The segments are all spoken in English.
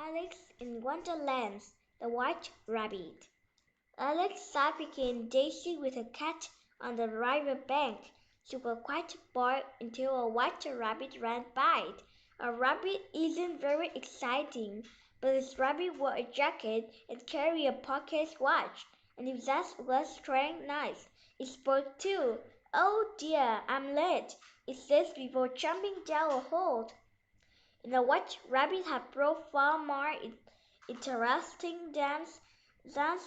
Alex in Wonderland, the White Rabbit. Alex sat picking Daisy with her cat on the river bank. She was quite bored until a white rabbit ran by. A rabbit isn't very exciting, but this rabbit wore a jacket and carried a pocket watch, and if that was trying nice, it spoke too. "Oh dear, I'm late," it says before jumping down a hole. And the white rabbit had brought far more interesting than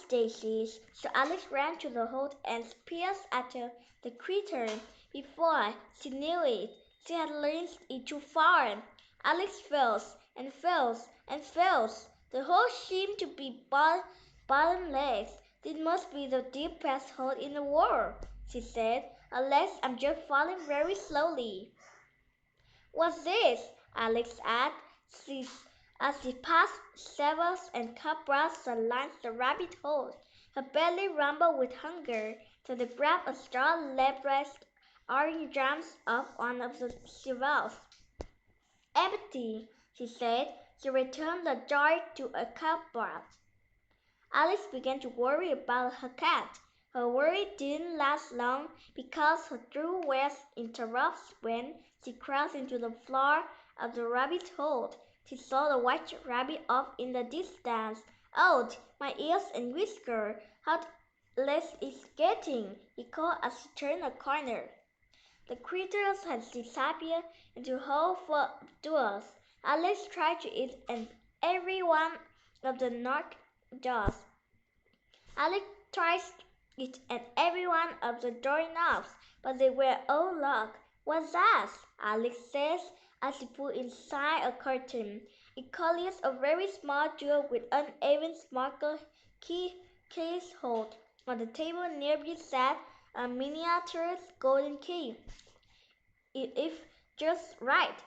Daisy's, so Alex ran to the hole and pierced after the creature. Before she knew it, she had leaned it too far. Alex fails and fails and fails. The hole seemed to be bottomless. This must be the deepest hole in the world, she said, unless I'm just falling very slowly. "What's this?" Alex asked as she passed shelves and cupboards that lined the rabbit hole. Her belly rumbled with hunger, so they grabbed a straw lepressed orange jams off one of the shelves. "Empty," she said. She returned the jar to a cupboard. Alice began to worry about her cat. Her worry didn't last long because her through was interrupted when she crossed into the floor of the rabbit hole. She saw the white rabbit off in the distance. "Oh, my ears and whiskers! How late it's getting!" he called as she turned a corner. The creatures had disappeared into a hole full of doors. Alice tried to eat every one of the knocked doors. Alex tried it and every one of the doorknobs, but they were all locked. "What's that?" Alex says as she put inside a curtain. It contains a very small jewel with uneven sparkle case hold. On the table nearby sat a miniature golden key. If just right.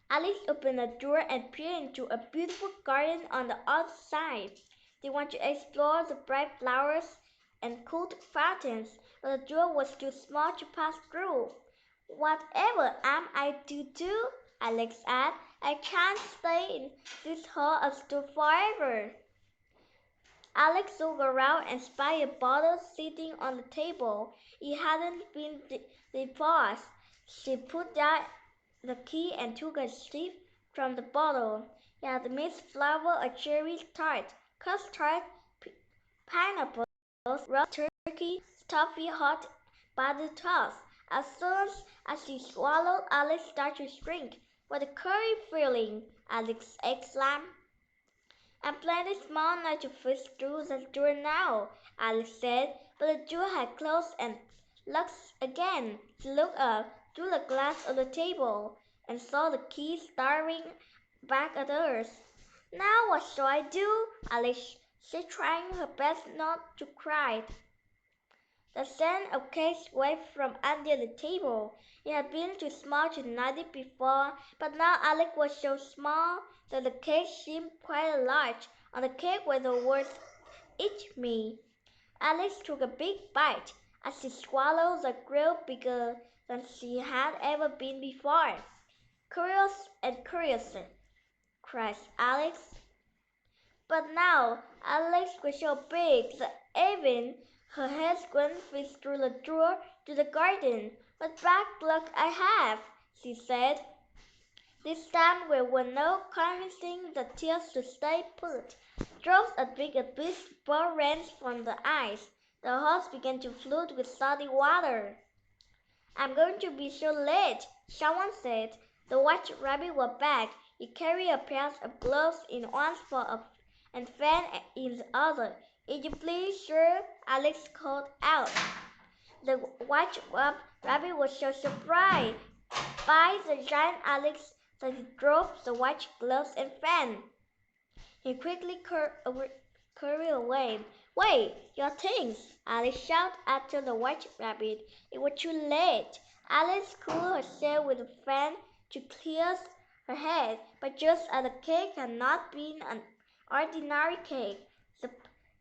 Alex opened the door and peered into a beautiful garden on the other side. They wanted to explore the bright flowers and cool fountains, but the door was too small to pass through. "Whatever am I to do?" Alex asked. "I can't stay in this hole of stuff forever." Alex looked around and spied a bottle sitting on the table. It hadn't been deposed. She put down the key and took a sip from the bottle. It had mixed flavor of cherry tart, custard, pineapple, roast turkey, stuffy hot butter toast. As soon as she swallowed, Alex started to shrink. "What a curry feeling!" Alex exclaimed. "I'm plenty small enough to fit through the door now," Alex said, but the door had closed and locked again. She looked up through the glass of the table and saw the key staring back at her. "Now what shall I do?" Alice said, trying her best not to cry. The scent of cake waved from under the table. It had been too small to night it before, but now Alex was so small that the cake seemed quite large. On the cake were the words, "Eat me." Alex took a big bite. As she swallowed, the grew bigger than she had ever been before. "Curious and curiouser," cried Alex. But now Alex was so big that even her head couldn't fit through the door to the garden. "What bad luck I have," she said. This time there were no convincing the tears to stay put. Drops as big as baseball ran from the eyes. The house began to flood with salty water. "I'm going to be so late," someone said. The white rabbit was back. He carried a pair of gloves in one spot and fan in the other. "If you please, sir," Alex called out. The white rabbit was so surprised by the giant Alex that he dropped the white gloves and fan. He quickly hurried away. "Wait, your things!" Alex shouted after the white rabbit. It was too late. Alex cooled herself with a fan to clear her head, but just as the cake had not been an ordinary cake,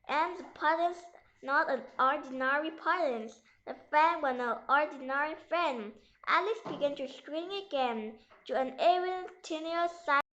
and the puddings not an ordinary puddings, the fan was an ordinary fan. Alex began to scream again, to an even tinier size.